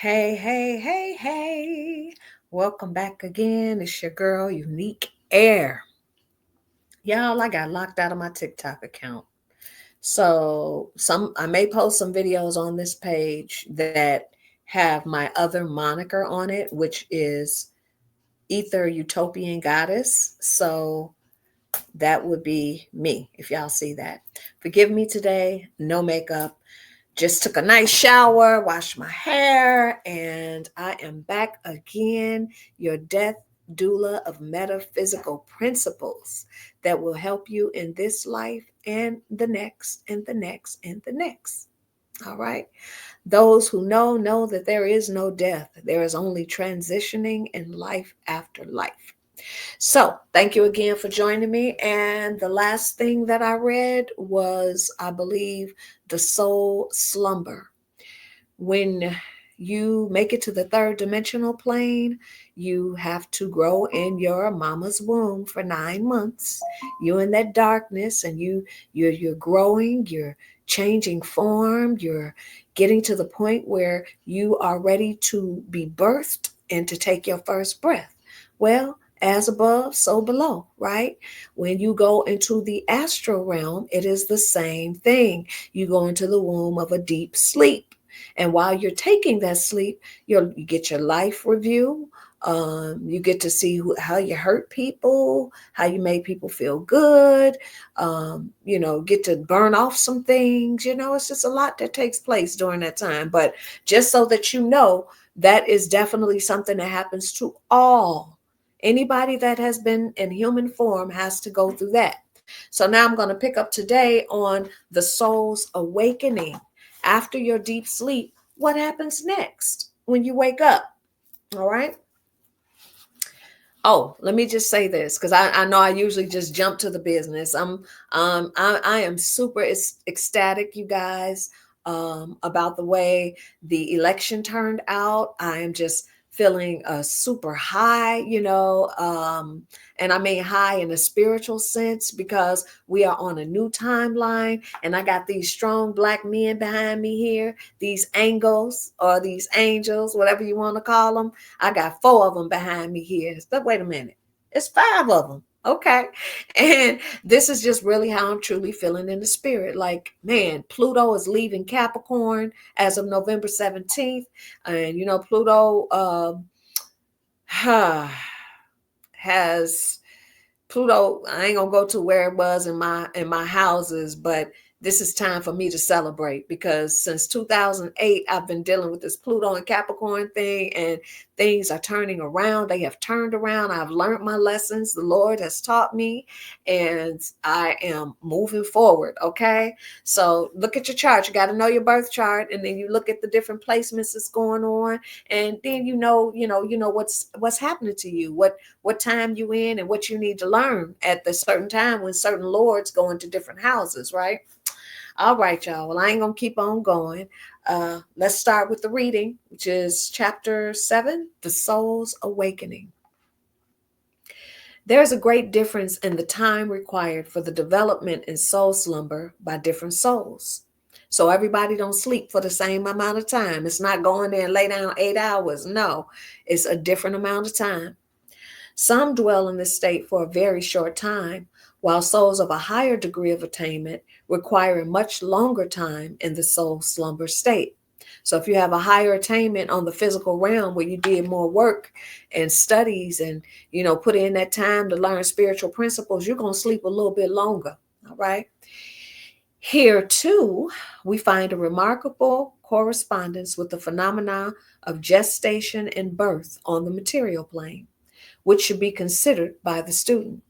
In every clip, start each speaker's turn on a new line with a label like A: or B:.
A: Hey, hey, hey, hey. Welcome back again. It's your girl, Unique Air. Y'all, I got locked out of my TikTok account. So I may post some videos on this page that have my other moniker on it, which is Ether Utopian Goddess. So that would be me if y'all see that. Forgive me today, no makeup. Just took a nice shower, washed my hair, and I am back again, your death doula of metaphysical principles that will help you in this life and the next, and the next, and the next. All right. Those who know that there is no death, there is only transitioning in life after life. So, thank you again for joining me. And the last thing that I read was, I believe, The Soul Slumber. When you make it to the third dimensional plane, you have to grow in your mama's womb for 9 months. You in that darkness, and you're growing, you're changing form, you're getting to the point where you are ready to be birthed and to take your first breath. Well, as above, so below, right? When you go into the astral realm, it is the same thing. You go into the womb of a deep sleep. And while you're taking that sleep, you get your life review. You get to see how you hurt people, how you made people feel good. Get to burn off some things. It's just a lot that takes place during that time. But just so that you know, that is definitely something that happens to all. Anybody that has been in human form has to go through that. So now I'm going to pick up today on the soul's awakening. After your deep sleep, what happens next when you wake up? All right. Oh, let me just say this, because I know I usually just jump to the business. I am super ecstatic, you guys, about the way the election turned out. I am just feeling super high, and I mean high in a spiritual sense, because we are on a new timeline, and I got these strong black men behind me here, these angels or these angels, whatever you want to call them. I got four of them behind me here. But wait a minute, it's five of them. Okay. And this is just really how I'm truly feeling in the spirit. Like, man, Pluto is leaving Capricorn as of November 17th. And, Pluto has Pluto. I ain't gonna go to where it was in my houses, but this is time for me to celebrate, because since 2008 I've been dealing with this Pluto and Capricorn thing, and things are turning around. They have turned around. I've learned my lessons. The Lord has taught me, and I am moving forward. Okay. So look at your chart. You got to know your birth chart, and then you look at the different placements that's going on, and then what's happening to you, what time you in, and what you need to learn at the certain time when certain lords go into different houses, right? All right, y'all. Well, I ain't gonna keep on going. Let's start with the reading, which is chapter 7, The Soul's Awakening. There's a great difference in the time required for the development in soul slumber by different souls. So everybody don't sleep for the same amount of time. It's not going there and lay down 8 hours. No, it's a different amount of time. Some dwell in this state for a very short time, while souls of a higher degree of attainment require a much longer time in the soul slumber state. So if you have a higher attainment on the physical realm, where you did more work and studies, and put in that time to learn spiritual principles, you're going to sleep a little bit longer. All right. Here too, we find a remarkable correspondence with the phenomena of gestation and birth on the material plane, which should be considered by the student.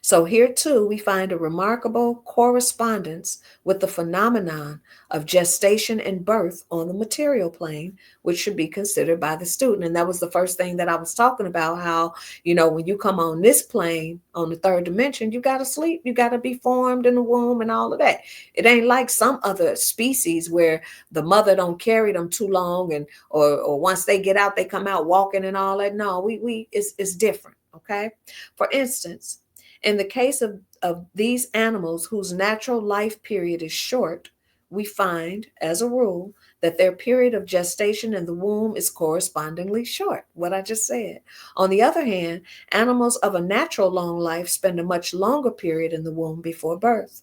A: So here too, we find a remarkable correspondence with the phenomenon of gestation and birth on the material plane, which should be considered by the student. And that was the first thing that I was talking about, how, when you come on this plane, on the third dimension, you got to sleep, you got to be formed in the womb and all of that. It ain't like some other species where the mother don't carry them too long, and or once they get out, they come out walking and all that. No, it's different. Okay. For instance, in the case of these animals whose natural life period is short, we find, as a rule, that their period of gestation in the womb is correspondingly short, what I just said. On the other hand, animals of a natural long life spend a much longer period in the womb before birth.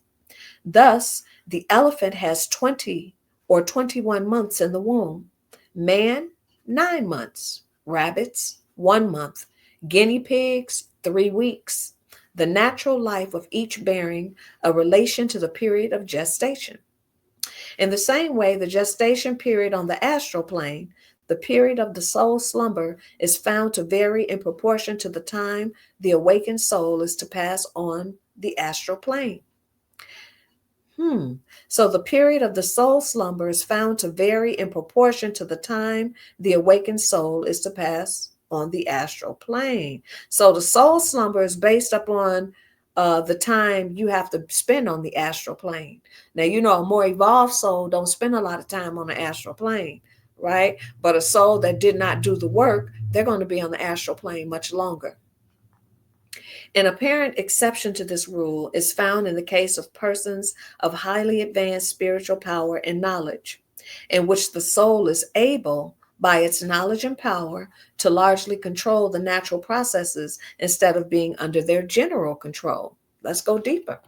A: Thus, the elephant has 20 or 21 months in the womb, man, 9 months, rabbits, 1 month, guinea pigs, 3 weeks, the natural life of each bearing a relation to the period of gestation. In the same way, the gestation period on the astral plane, the period of the soul slumber, is found to vary in proportion to the time the awakened soul is to pass on the astral plane. Hmm. So the period of the soul slumber is found to vary in proportion to the time the awakened soul is to pass on the astral plane. So the soul slumber is based upon the time you have to spend on the astral plane. Now, a more evolved soul don't spend a lot of time on the astral plane, right? But a soul that did not do the work, they're going to be on the astral plane much longer. An apparent exception to this rule is found in the case of persons of highly advanced spiritual power and knowledge, in which the soul is able, by its knowledge and power, to largely control the natural processes instead of being under their general control. Let's go deeper.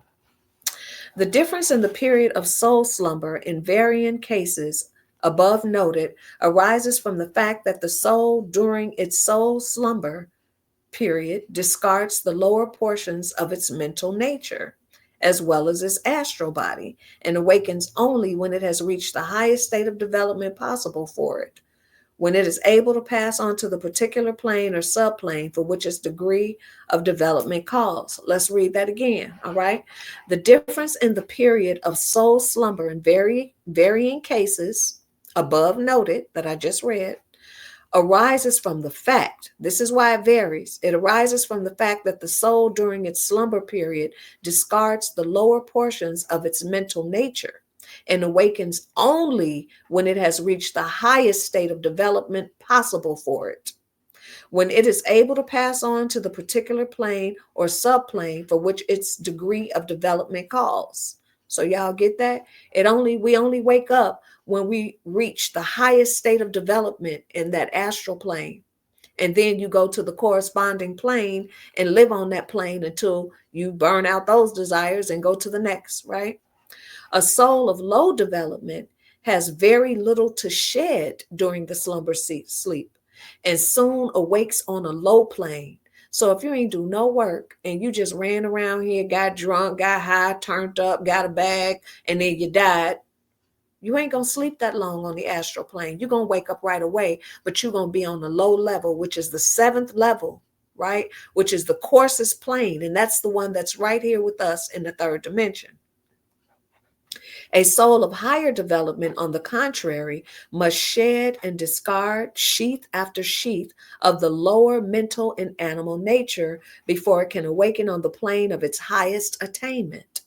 A: The difference in the period of soul slumber in varying cases above noted arises from the fact that the soul during its soul slumber period discards the lower portions of its mental nature, as well as its astral body, and awakens only when it has reached the highest state of development possible for it, when it is able to pass on to the particular plane or subplane for which its degree of development calls. Let's read that again, all right? The difference in the period of soul slumber in varying cases above noted that I just read arises from the fact, this is why it varies. It arises from the fact that the soul during its slumber period discards the lower portions of its mental nature and awakens only when it has reached the highest state of development possible for it, when it is able to pass on to the particular plane or subplane for which its degree of development calls. So y'all get that? We only wake up when we reach the highest state of development in that astral plane. And then you go to the corresponding plane and live on that plane until you burn out those desires and go to the next, right? A soul of low development has very little to shed during the slumber sleep and soon awakes on a low plane. So if you ain't do no work and you just ran around here, got drunk, got high, turned up, got a bag, and then you died, you ain't going to sleep that long on the astral plane. You're going to wake up right away, but you're going to be on the low level, which is the seventh level, right? Which is the coarsest plane. And that's the one that's right here with us in the third dimension. A soul of higher development, on the contrary, must shed and discard sheath after sheath of the lower mental and animal nature before it can awaken on the plane of its highest attainment.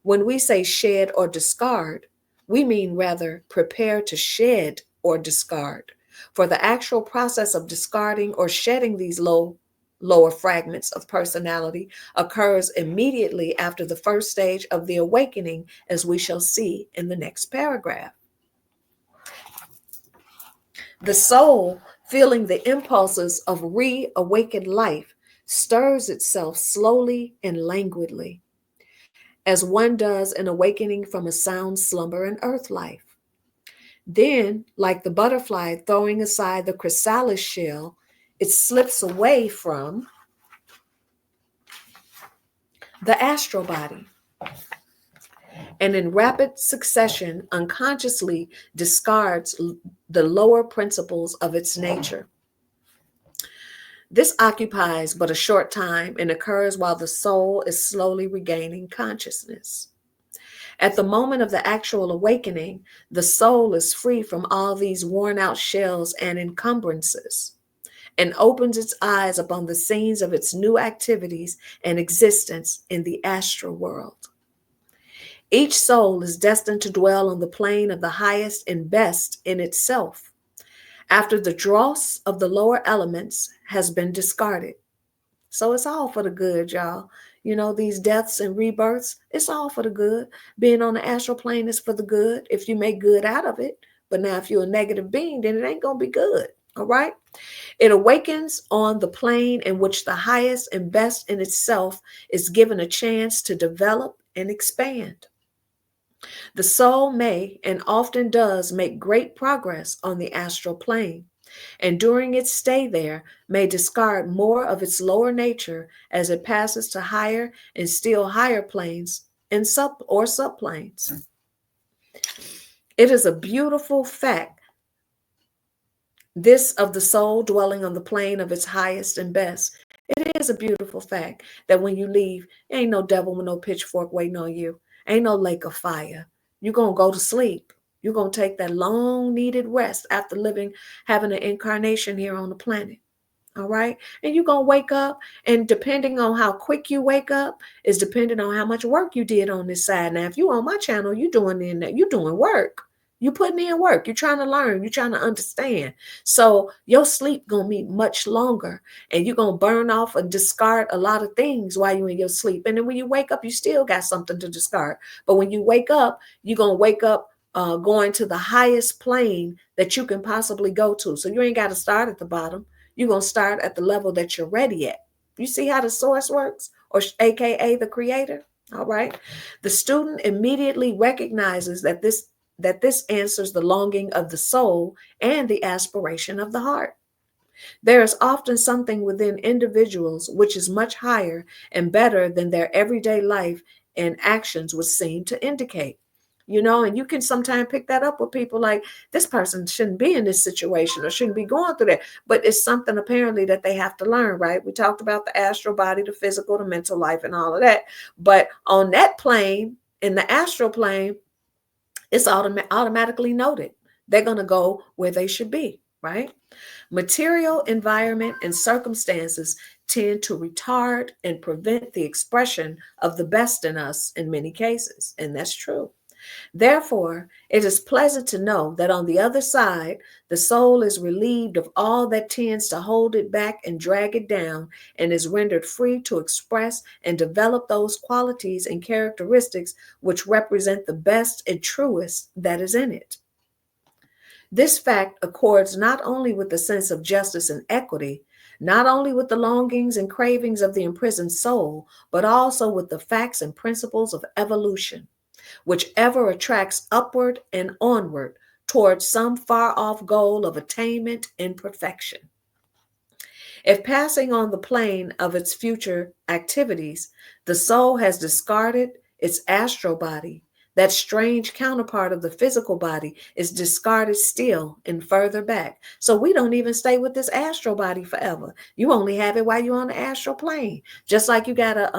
A: When we say shed or discard, we mean rather prepare to shed or discard. For the actual process of discarding or shedding these lower fragments of personality occurs immediately after the first stage of the awakening, as we shall see in the next paragraph. The soul, feeling the impulses of reawakened life, stirs itself slowly and languidly, as one does in awakening from a sound slumber in earth life. Then, like the butterfly throwing aside the chrysalis shell, it slips away from the astral body, and in rapid succession unconsciously discards the lower principles of its nature. This occupies but a short time and occurs while the soul is slowly regaining consciousness. At the moment of the actual awakening, the soul is free from all these worn out shells and encumbrances, and opens its eyes upon the scenes of its new activities and existence in the astral world. Each soul is destined to dwell on the plane of the highest and best in itself, after the dross of the lower elements has been discarded. So it's all for the good, y'all. these deaths and rebirths, it's all for the good. Being on the astral plane is for the good if you make good out of it. But now, if you're a negative being, then it ain't going to be good. All right. It awakens on the plane in which the highest and best in itself is given a chance to develop and expand. The soul may and often does make great progress on the astral plane, and during its stay there may discard more of its lower nature as it passes to higher and still higher planes and subplanes. It is a beautiful fact, this of the soul dwelling on the plane of its highest and best. It is a beautiful fact that when you leave, ain't no devil with no pitchfork waiting on you. Ain't no lake of fire. You're going to go to sleep. You're going to take that long needed rest after having an incarnation here on the planet. All right. And you're going to wake up. And depending on how quick you wake up is depending on how much work you did on this side. Now, if you on my channel, you're doing work. You're putting in work. You're trying to learn. You're trying to understand. So your sleep going to be much longer. And you're going to burn off and discard a lot of things while you're in your sleep. And then when you wake up, you still got something to discard. But when you wake up, you're going to wake up going to the highest plane that you can possibly go to. So you ain't got to start at the bottom. You're going to start at the level that you're ready at. You see how the source works, or AKA the creator? All right. The student immediately recognizes that this answers the longing of the soul and the aspiration of the heart. There is often something within individuals which is much higher and better than their everyday life and actions would seem to indicate. And you can sometimes pick that up with people like, this person shouldn't be in this situation or shouldn't be going through that. But it's something apparently that they have to learn, right? We talked about the astral body, the physical, the mental life, and all of that. But on that plane, in the astral plane, it's automatically noted. They're going to go where they should be, right? Material, environment, and circumstances tend to retard and prevent the expression of the best in us in many cases, and that's true. Therefore, it is pleasant to know that on the other side, the soul is relieved of all that tends to hold it back and drag it down, and is rendered free to express and develop those qualities and characteristics which represent the best and truest that is in it. This fact accords not only with the sense of justice and equity, not only with the longings and cravings of the imprisoned soul, but also with the facts and principles of evolution, which ever attracts upward and onward towards some far off goal of attainment and perfection. If passing on the plane of its future activities, the soul has discarded its astral body, that strange counterpart of the physical body is discarded still and further back. So we don't even stay with this astral body forever. You only have it while you're on the astral plane, just like you got a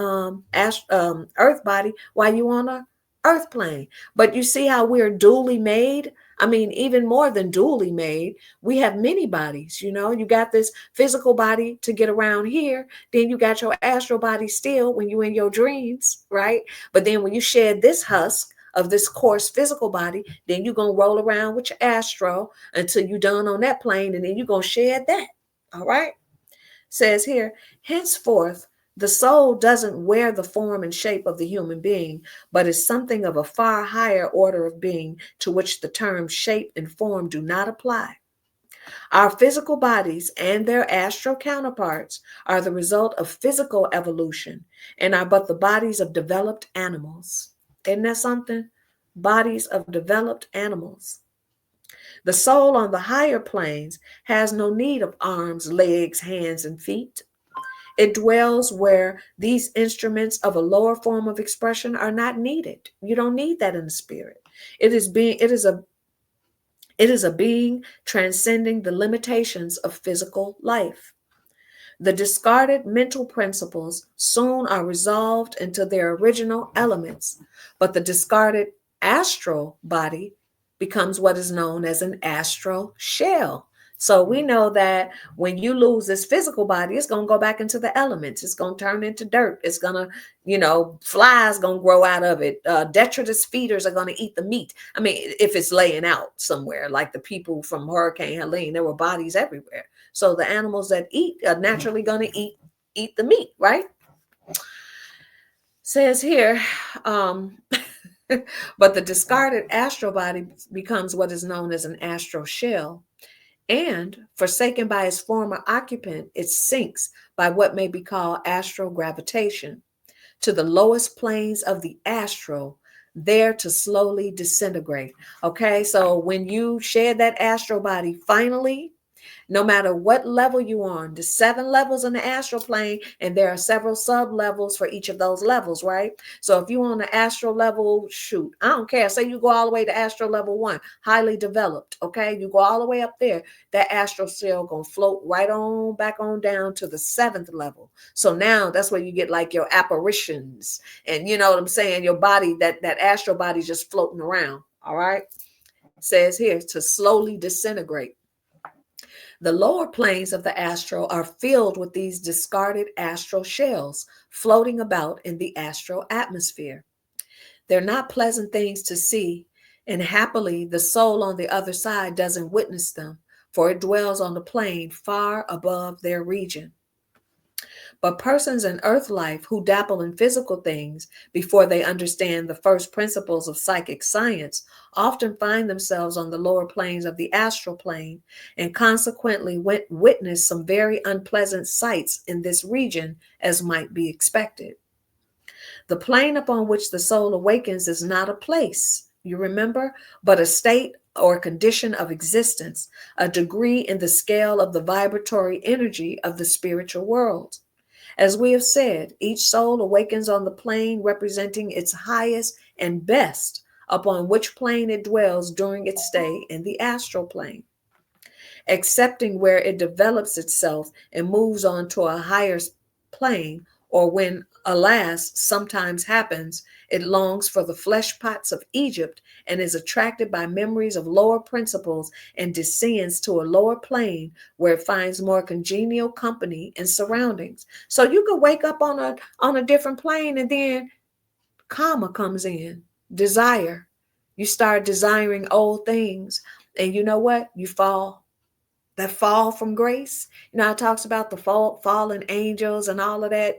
A: earth body while you're on a earth plane. But you see how we're dually made? I mean, even more than dually made, we have many bodies. You got this physical body to get around here. Then you got your astral body still when you're in your dreams, right? But then when you shed this husk of this coarse physical body, then you're going to roll around with your astral until you're done on that plane, and then you're going to shed that. All right? Says here, henceforth, the soul doesn't wear the form and shape of the human being, but is something of a far higher order of being to which the terms shape and form do not apply. Our physical bodies and their astral counterparts are the result of physical evolution and are but the bodies of developed animals. Isn't that something? Bodies of developed animals. The soul on the higher planes has no need of arms, legs, hands, and feet. It dwells where these instruments of a lower form of expression are not needed. You don't need that in the spirit. It is a being transcending the limitations of physical life. The discarded mental principles soon are resolved into their original elements, but the discarded astral body becomes what is known as an astral shell. So we know that when you lose this physical body, it's going to go back into the elements. It's going to turn into dirt. It's going to, flies going to grow out of it. Detritus feeders are going to eat the meat. I mean, if it's laying out somewhere, like the people from Hurricane Helene, there were bodies everywhere. So the animals that eat are naturally going to eat the meat, right? Says here, um, but the discarded astral body becomes what is known as an astral shell. And forsaken by its former occupant, it sinks by what may be called astral gravitation to the lowest planes of the astral, there to slowly disintegrate. Okay, so when you shed that astral body, finally, no matter what level you're on, the 7 levels in the astral plane, and there are several sub levels for each of those levels, right? So if you're on the astral level, shoot, I don't care. Say you go all the way to astral level 1, highly developed, okay? You go all the way up there, that astral cell gonna float right on back on down to the 7th level. So now that's where you get like your apparitions, and you know what I'm saying? Your body, that astral body just floating around, all right? It says here to slowly disintegrate. The lower planes of the astral are filled with these discarded astral shells floating about in the astral atmosphere. They're not pleasant things to see, and happily, the soul on the other side doesn't witness them, for it dwells on the plane far above their region. But persons in earth life who dabble in physical things before they understand the first principles of psychic science often find themselves on the lower planes of the astral plane and consequently witness some very unpleasant sights in this region, as might be expected. The plane upon which the soul awakens is not a place, you remember, but a state or condition of existence, a degree in the scale of the vibratory energy of the spiritual world. As we have said, each soul awakens on the plane representing its highest and best, upon which plane it dwells during its stay in the astral plane, accepting where it develops itself and moves on to a higher plane, or when, alas, sometimes happens, it longs for the flesh pots of Egypt and is attracted by memories of lower principles and descends to a lower plane where it finds more congenial company and surroundings. So you could wake up on a different plane, and then karma comes in, desire. You start desiring old things, and you know what? You fall, that fall from grace. It talks about the fallen angels and all of that.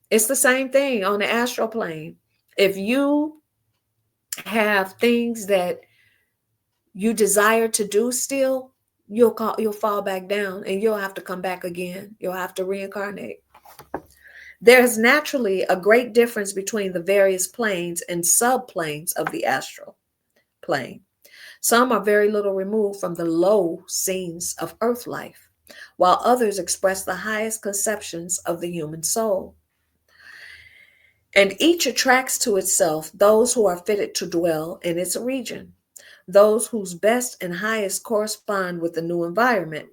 A: It's the same thing on the astral plane. If you have things that you desire to do still, you'll fall back down, and you'll have to come back again. You'll have to reincarnate. There's naturally a great difference between the various planes and subplanes of the astral plane. Some are very little removed from the low scenes of earth life, while others express the highest conceptions of the human soul. And each attracts to itself those who are fitted to dwell in its region, those whose best and highest correspond with the new environment.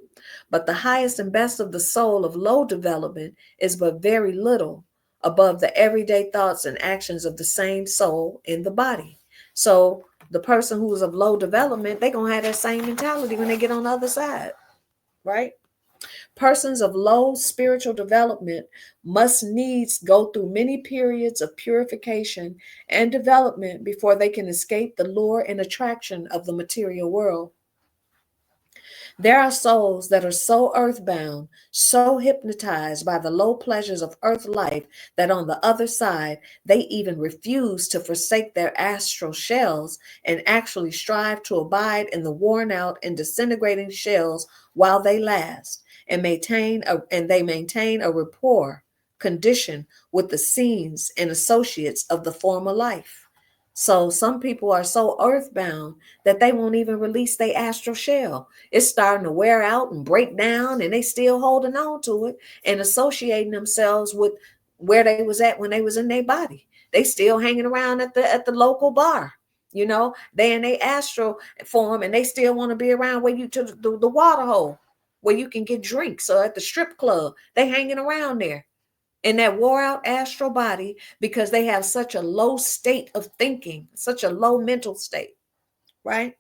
A: But the highest and best of the soul of low development is but very little above the everyday thoughts and actions of the same soul in the body. So the person who is of low development, they're going to have that same mentality when they get on the other side, right? Persons of low spiritual development must needs go through many periods of purification and development before they can escape the lure and attraction of the material world. There are souls that are so earthbound, so hypnotized by the low pleasures of earth life, that on the other side, they even refuse to forsake their astral shells and actually strive to abide in the worn out and disintegrating shells while they last, and they maintain a rapport condition with the scenes and associates of the former life. So some people are so earthbound that they won't even release their astral shell. It's starting to wear out and break down, and they still holding on to it and associating themselves with where they was at when they was in their body. They still hanging around at the local bar. They in their astral form, and they still want to be around where you to the water hole where you can get drinks, or at the strip club. They hanging around there in that wore out astral body because they have such a low state of thinking, such a low mental state, right?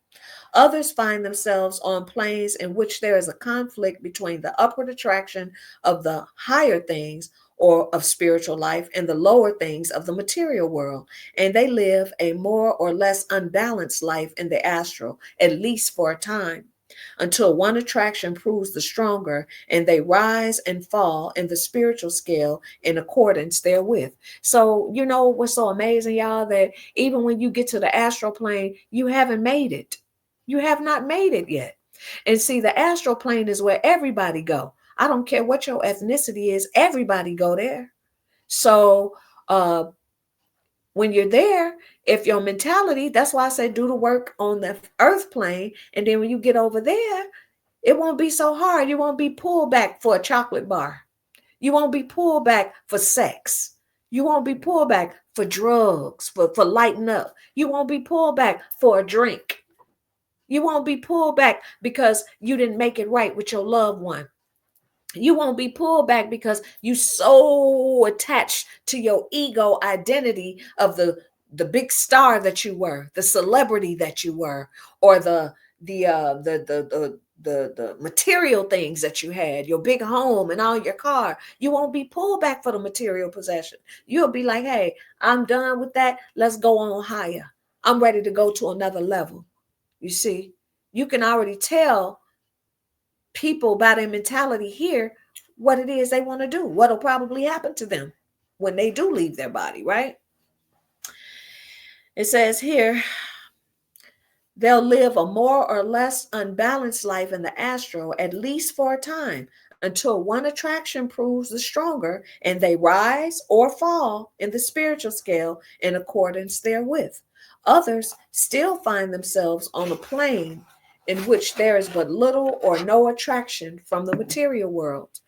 A: Others find themselves on planes in which there is a conflict between the upward attraction of the higher things or of spiritual life and the lower things of the material world. And they live a more or less unbalanced life in the astral, at least for a time. until one attraction proves the stronger, and they rise and fall in the spiritual scale in accordance therewith. So, you know what's so amazing, y'all, that even when you get to the astral plane, you haven't made it. You have not made it yet. And see, the astral plane is where everybody go. I don't care what your ethnicity is, everybody go there. So, when you're there, if your mentality, that's why I say do the work on the earth plane. And then when you get over there, it won't be so hard. You won't be pulled back for a chocolate bar. You won't be pulled back for sex. You won't be pulled back for drugs, for lighting up. You won't be pulled back for a drink. You won't be pulled back because you didn't make it right with your loved one. You won't be pulled back because you so attached to your ego identity of the big star that you were, the celebrity that you were, or the material things that you had, your big home and all your car. You won't be pulled back for the material possession. You'll be like, hey, I'm done with that. Let's go on higher. I'm ready to go to another level. You see, you can already tell people by their mentality here what it is they want to do, what'll probably happen to them when they do leave their body, right? It says here, they'll live a more or less unbalanced life in the astral, at least for a time, until one attraction proves the stronger and they rise or fall in the spiritual scale in accordance therewith. Others still find themselves on a plane in which there is but little or no attraction from the material world.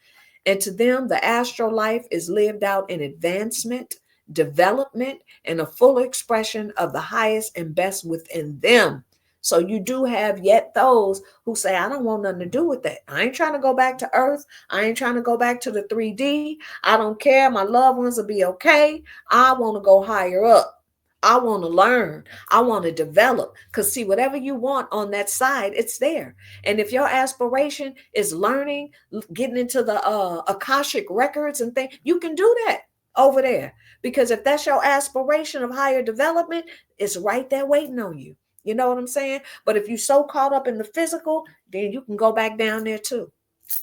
A: And to them, the astral life is lived out in advancement, development, and a full expression of the highest and best within them. So you do have yet those who say, I don't want nothing to do with that. I ain't trying to go back to Earth. I ain't trying to go back to the 3D. I don't care. My loved ones will be okay. I want to go higher up. I want to learn. I want to develop. Because, see, whatever you want on that side, it's there. And if your aspiration is learning, getting into the Akashic records and things, you can do that over there. Because if that's your aspiration of higher development, it's right there waiting on you. You know what I'm saying? But if you're so caught up in the physical, then you can go back down there too.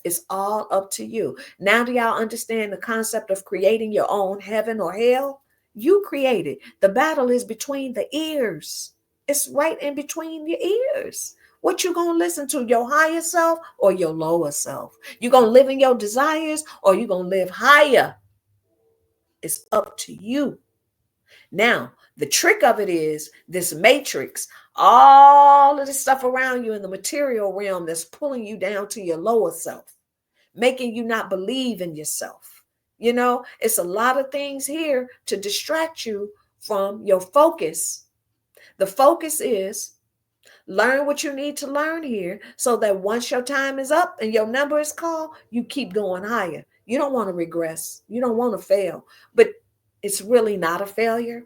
A: It's all up to you. Now, do y'all understand the concept of creating your own heaven or hell? You create it. The battle is between the ears. It's right in between your ears. What you gonna listen to, your higher self or your lower self? You gonna live in your desires or you gonna live higher? It's up to you. Now, the trick of it is this matrix, all of this stuff around you in the material realm that's pulling you down to your lower self, making you not believe in yourself. You know, it's a lot of things here to distract you from your focus. The focus is learn what you need to learn here so that once your time is up and your number is called, you keep going higher. You don't want to regress. You don't want to fail. But it's really not a failure.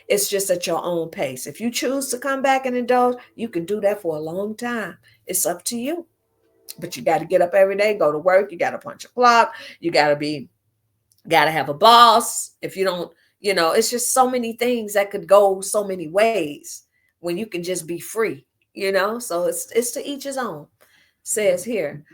A: It's just at your own pace. If you choose to come back and indulge, you can do that for a long time. It's up to you. But you got to get up every day, go to work. You got to punch a clock. You got to have a boss. If you don't, it's just so many things that could go so many ways when you can just be free, So it's to each his own. Says here,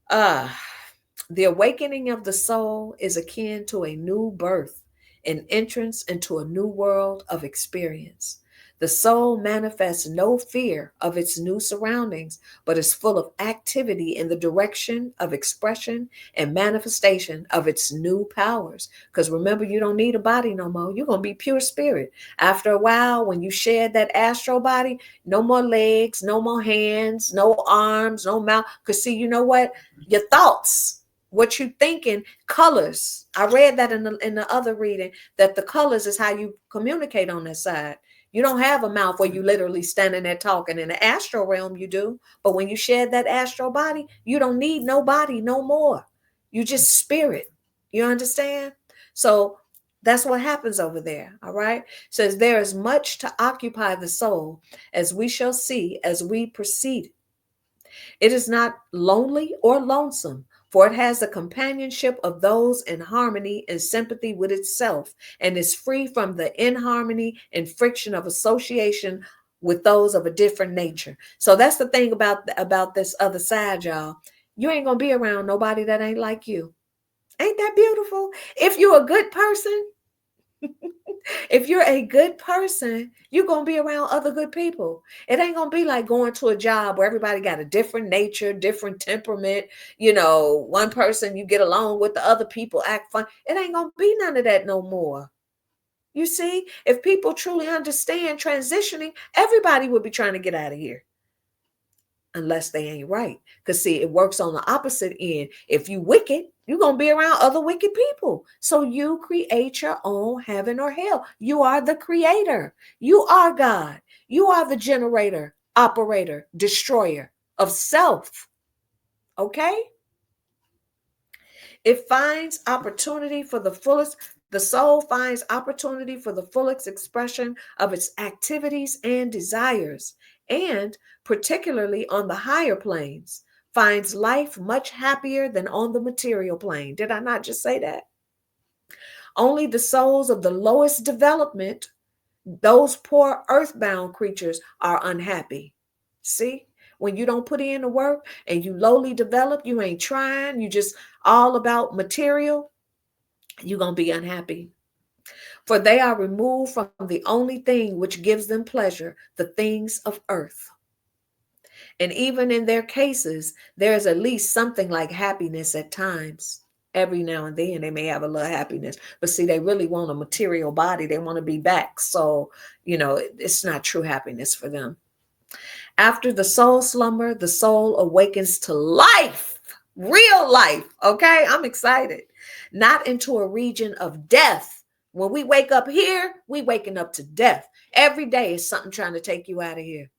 A: the awakening of the soul is akin to a new birth, an entrance into a new world of experience. The soul manifests no fear of its new surroundings, but is full of activity in the direction of expression and manifestation of its new powers. Because remember, you don't need a body no more. You're going to be pure spirit. After a while, when you shed that astral body, no more legs, no more hands, no arms, no mouth. Because see, you know what? Your thoughts, what you thinking, colors. I read that in the other reading, that the colors is how you communicate on that side. You don't have a mouth where you literally standing there talking. In the astral realm, you do. But when you shed that astral body, you don't need no body no more. You just spirit. You understand? So that's what happens over there. All right. It says there is much to occupy the soul, as we shall see as we proceed. It is not lonely or lonesome, for it has the companionship of those in harmony and sympathy with itself, and is free from the inharmony and friction of association with those of a different nature. So that's the thing about this other side, y'all. You ain't gonna be around nobody that ain't like you. Ain't that beautiful? If you're a good person, if you're a good person, you're gonna be around other good people. It ain't gonna be like going to a job where everybody got a different nature, different temperament. One person you get along with, the other people act fun. It ain't gonna be none of that no more. You see, if people truly understand transitioning, everybody would be trying to get out of here unless they ain't right. Because see, it works on the opposite end. If you wicked, you're going to be around other wicked people. So you create your own heaven or hell. You are the creator. You are God. You are the generator, operator, destroyer of self. Okay? It finds opportunity for the fullest. The soul finds opportunity for the fullest expression of its activities and desires, and particularly on the higher planes, finds life much happier than on the material plane. Did I not just say that? Only the souls of the lowest development, those poor earthbound creatures, are unhappy. See? When you don't put in the work and you lowly develop, you ain't trying, you just all about material, you're going to be unhappy. For they are removed from the only thing which gives them pleasure, the things of earth. And even in their cases, there's at least something like happiness at times. Every now and then they may have a little happiness, but see, they really want a material body. They want to be back. So, it's not true happiness for them. After the soul slumber, the soul awakens to life, real life. Okay, I'm excited. Not into a region of death. When we wake up here, we waking up to death. Every day is something trying to take you out of here.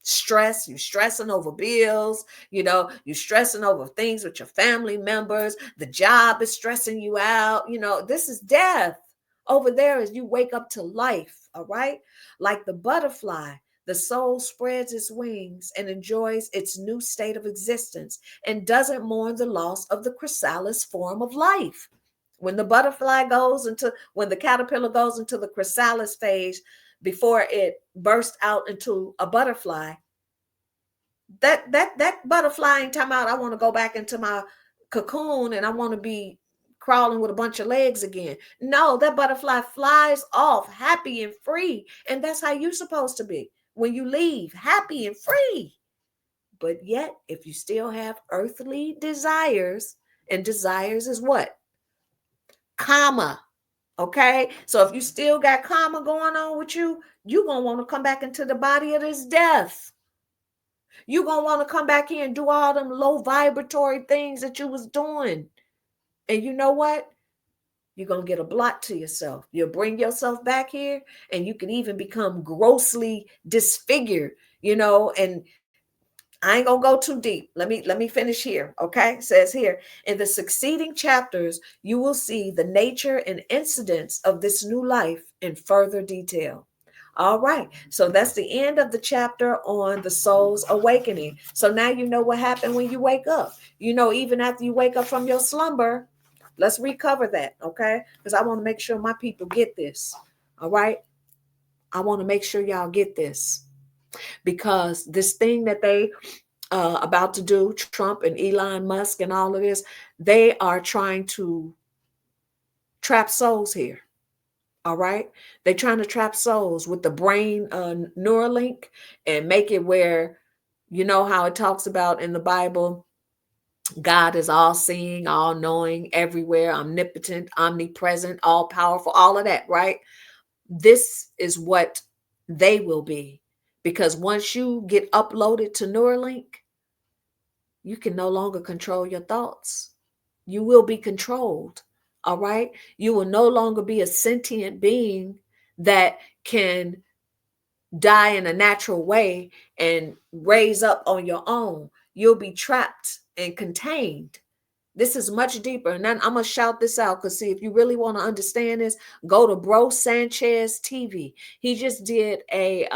A: Stress, you stressing over bills, you stressing over things with your family members. The job is stressing you out. This is death. Over there is you wake up to life. All right. Like the butterfly, the soul spreads its wings and enjoys its new state of existence and doesn't mourn the loss of the chrysalis form of life. When the caterpillar goes into the chrysalis phase before it bursts out into a butterfly, that butterfly ain't talking about I want to go back into my cocoon and I want to be crawling with a bunch of legs again. No, that butterfly flies off happy and free. And that's how you're supposed to be when you leave, happy and free. But yet, if you still have earthly desires, and desires is what? Karma. Okay? So if you still got karma going on with you, you're going to want to come back into the body of this death. You're going to want to come back here and do all them low vibratory things that you was doing. And you know what? You're going to get a blot to yourself. You'll bring yourself back here and you can even become grossly disfigured, and I ain't gonna go too deep. Let me finish here. Okay. It says here, in the succeeding chapters, you will see the nature and incidents of this new life in further detail. All right. So that's the end of the chapter on the soul's awakening. So now you know what happened when you wake up. Even after you wake up from your slumber, let's recover that. Okay. Because I want to make sure my people get this. All right. I want to make sure y'all get this. Because this thing that they about to do, Trump and Elon Musk and all of this, they are trying to trap souls here. All right. They're trying to trap souls with the brain Neuralink and make it where, how it talks about in the Bible, God is all seeing, all knowing, everywhere, omnipotent, omnipresent, all powerful, all of that, right? This is what they will be. Because once you get uploaded to Neuralink, you can no longer control your thoughts. You will be controlled. All right. You will no longer be a sentient being that can die in a natural way and raise up on your own. You'll be trapped and contained. This is much deeper. And then I'm going to shout this out because, see, if you really want to understand this, go to Bro Sanchez TV. He just did a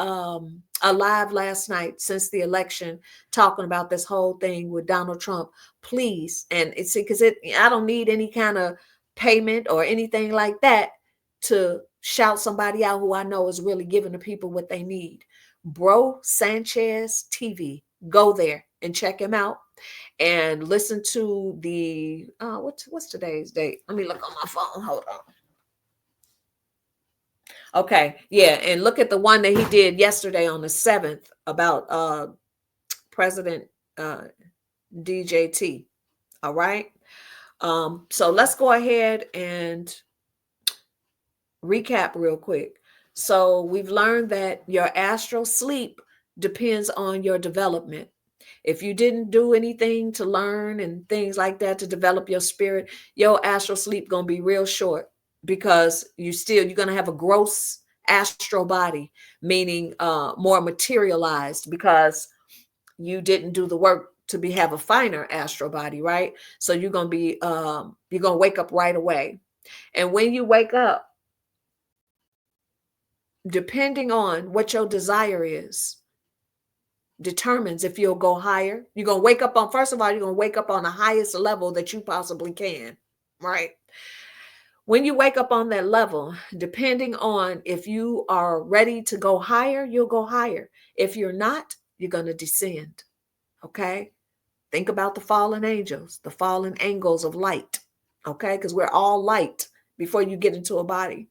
A: live last night since the election talking about this whole thing with Donald Trump. Please. And it's because I don't need any kind of payment or anything like that to shout somebody out who I know is really giving the people what they need. Bro Sanchez TV. Go there and check him out and listen to the what's today's date? Let me look on my phone. Hold on. Okay, yeah, and look at the one that he did yesterday on the 7th about President uh DJT. All right. So let's go ahead and recap real quick. So we've learned that your astral sleep depends on your development. If you didn't do anything to learn and things like that to develop your spirit, your astral sleep gonna be real short because you're gonna have a gross astral body, meaning more materialized because you didn't do the work to be have a finer astral body, right? So you're gonna wake up right away. And when you wake up, depending on what your desire is, determines if you'll go higher. You're going to wake up on, first of all, you're going to wake up on the highest level that you possibly can, right? When you wake up on that level, depending on if you are ready to go higher, you'll go higher. If you're not, you're going to descend, okay? Think about the fallen angels, the fallen angels of light, okay? Because we're all light before you get into a body.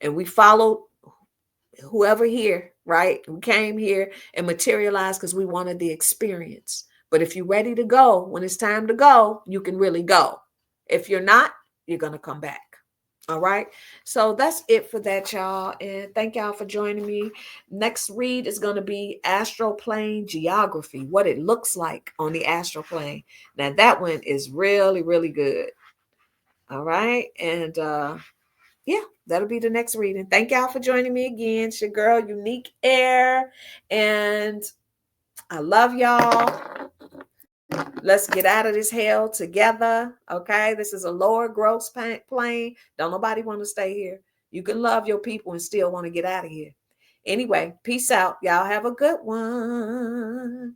A: And we follow whoever here, right? We came here and materialized because we wanted the experience. But if you're ready to go, when it's time to go, you can really go. If you're not, you're going to come back. All right. So that's it for that, y'all. And thank y'all for joining me. Next read is going to be astral plane geography, what it looks like on the astral plane. Now, that one is really, really good. All right. And yeah, that'll be the next reading. Thank y'all for joining me again. It's your girl, Unique Air. And I love y'all. Let's get out of this hell together. Okay. This is a lower growth plane. Don't nobody want to stay here. You can love your people and still want to get out of here. Anyway, peace out. Y'all have a good one.